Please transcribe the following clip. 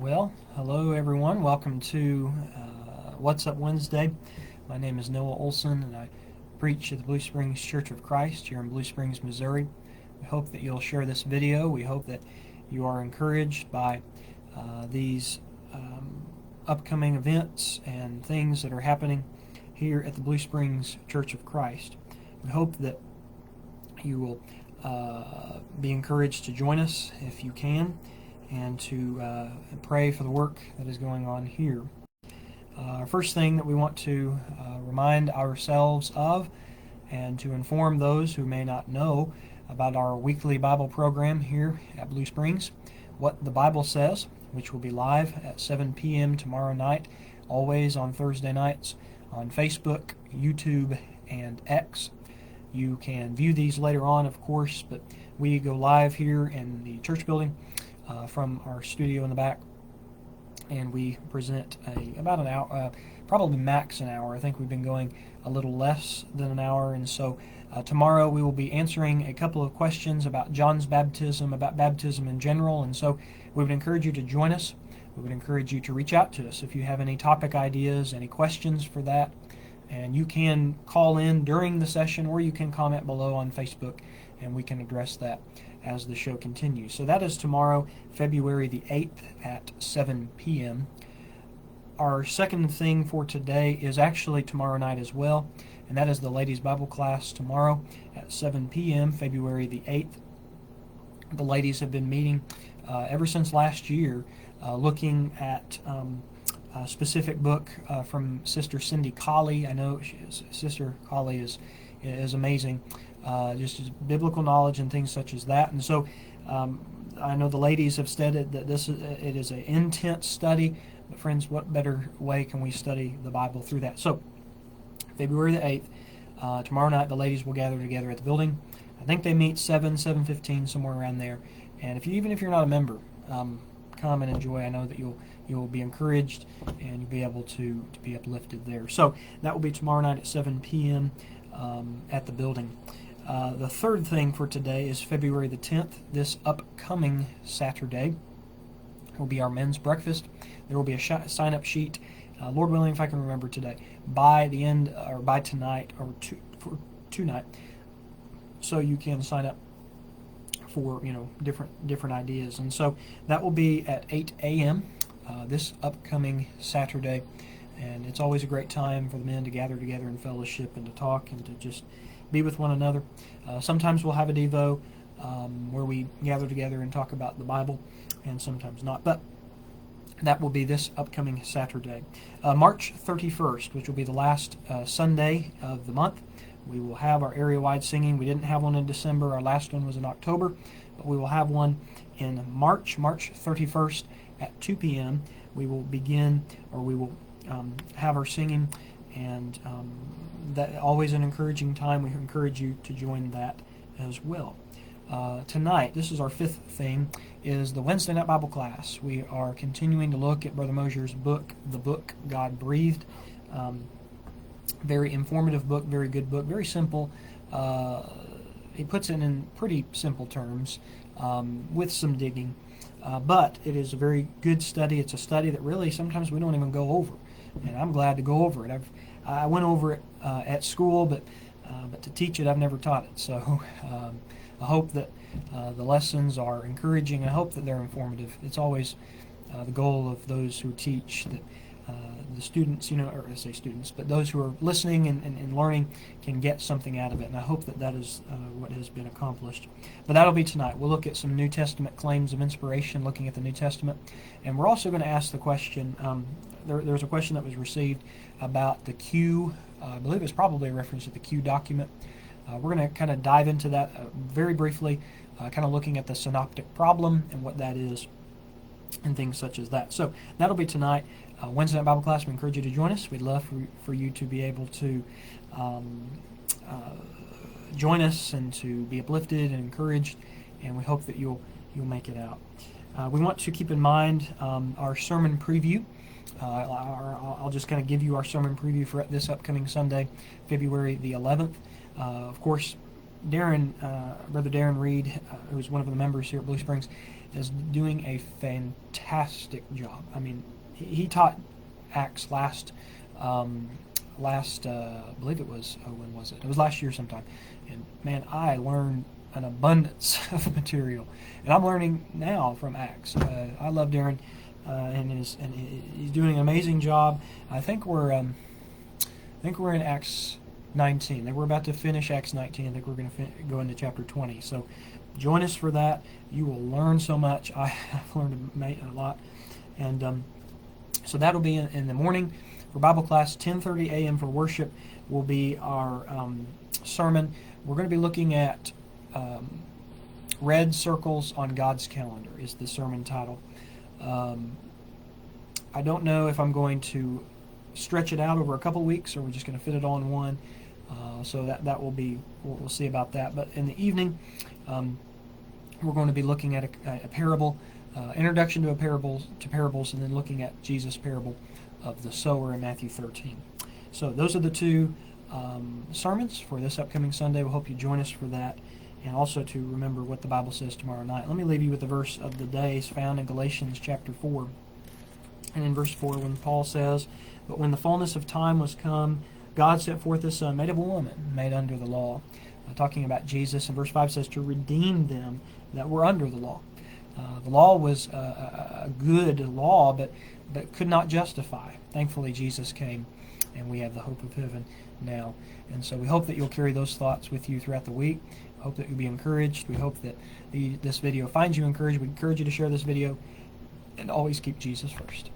Well, hello everyone. Welcome to What's Up Wednesday. My name is Noah Olson, and I preach at the Blue Springs Church of Christ here in Blue Springs, Missouri. We hope that you'll share this video. We hope that you are encouraged by these upcoming events and things that are happening here at the Blue Springs Church of Christ. We hope that you will be encouraged to join us if you can, and to pray for the work that is going on here. First thing that we want to remind ourselves of, and to inform those who may not know about our weekly Bible program here at Blue Springs, What the Bible Says, which will be live at 7 p.m. tomorrow night, always on Thursday nights on Facebook, YouTube, and X. You can view these later on, of course, but we go live here in the church building from our studio in the back, and we present about an hour, probably max an hour. I think we've been going a little less than an hour, and so tomorrow we will be answering a couple of questions about John's baptism, about baptism in general, and so we would encourage you to join us. We would encourage you to reach out to us if you have any topic ideas, any questions for that, and you can call in during the session, or you can comment below on Facebook, and we can address that as the show continues. So that is tomorrow, February the 8th at 7 p.m. Our second thing for today is actually tomorrow night as well, and that is the ladies' Bible class tomorrow at 7 p.m., February the 8th. The ladies have been meeting ever since last year, looking at a specific book from Sister Cindy Colley. I know Sister Colley is amazing. Just biblical knowledge and things such as that. And so I know the ladies have stated that it is an intense study, but friends, what better way can we study the Bible through that? So February the 8th, tomorrow night, the ladies will gather together at the building. I think they meet 7:15, somewhere around there. And even if you're not a member, come and enjoy. I know that you'll be encouraged, and you'll be able to be uplifted there. So that will be tomorrow night at 7 p.m. At the building. The third thing for today is February the 10th. This upcoming Saturday will be our men's breakfast. There will be a sign-up sheet, Lord willing, if I can remember today, by the end, or by tonight, or for tonight, so you can sign up for different ideas. And so that will be at 8 a.m. This upcoming Saturday, and it's always a great time for the men to gather together in fellowship and to talk and to just be with one another. Sometimes we'll have a Devo where we gather together and talk about the Bible, and sometimes not. But that will be this upcoming Saturday. March 31st, which will be the last Sunday of the month, we will have our area-wide singing. We didn't have one in December. Our last one was in October, but we will have one in March 31st at 2 p.m. We will begin, or we will have our singing, and that always an encouraging time. We encourage you to join that as well. Tonight, this is our fifth thing, is the Wednesday night Bible class. We are continuing to look at Brother Mosier's book, The Book God Breathed. Very informative book, very good book, very simple. He puts it in pretty simple terms with some digging, but it is a very good study. It's a study that really sometimes we don't even go over, and I'm glad to go over it. I went over it at school, but to teach it, I've never taught it. So I hope that the lessons are encouraging. I hope that they're informative. It's always the goal of those who teach that the students, or I say students, but those who are listening and learning can get something out of it. And I hope that is what has been accomplished. But that'll be tonight. We'll look at some New Testament claims of inspiration, looking at the New Testament. And we're also going to ask the question, there's a question that was received about the Q, I believe it's probably a reference to the Q document. We're going to kind of dive into that very briefly, kind of looking at the synoptic problem and what that is, and things such as that. So that'll be tonight, Wednesday night Bible class. We encourage you to join us. We'd love for you to be able to join us and to be uplifted and encouraged, and we hope that you'll make it out. We want to keep in mind our sermon preview. I'll just kind of give you our sermon preview for this upcoming Sunday, February the 11th. Of course, Brother Darren Reed, who's one of the members here at Blue Springs, is doing a fantastic job. I mean, he taught Acts I believe it was, when was it? It was last year sometime. And man, I learned an abundance of material, and I'm learning now from Acts. I love Darren, and he's doing an amazing job. I think we're in Acts 19. I think we're about to finish Acts 19. I think we're going to go into chapter 20. So join us for that. You will learn so much. I've learned a lot, and so that'll be in the morning for Bible class. 10:30 a.m. for worship will be our sermon. We're going to be looking at red circles on God's calendar is the sermon title. I don't know if I'm going to stretch it out over a couple weeks, or we're just going to fit it all in one. So that will be, we'll see about that. But in the evening, we're going to be looking at a parable, introduction to parables, and then looking at Jesus' parable of the sower in Matthew 13. So those are the two sermons for this upcoming Sunday. We hope you join us for that, and also to remember what the Bible says tomorrow night. Let me leave you with the verse of the day. It's found in Galatians chapter 4. And in verse 4, when Paul says, "But when the fullness of time was come, God sent forth His Son, made of a woman, made under the law." Talking about Jesus. And verse 5 says, "To redeem them that were under the law." The law was a good law, but could not justify. Thankfully, Jesus came, and we have the hope of heaven now. And so we hope that you'll carry those thoughts with you throughout the week. We hope that you'll be encouraged. We hope that this video finds you encouraged. We encourage you to share this video, and always keep Jesus first.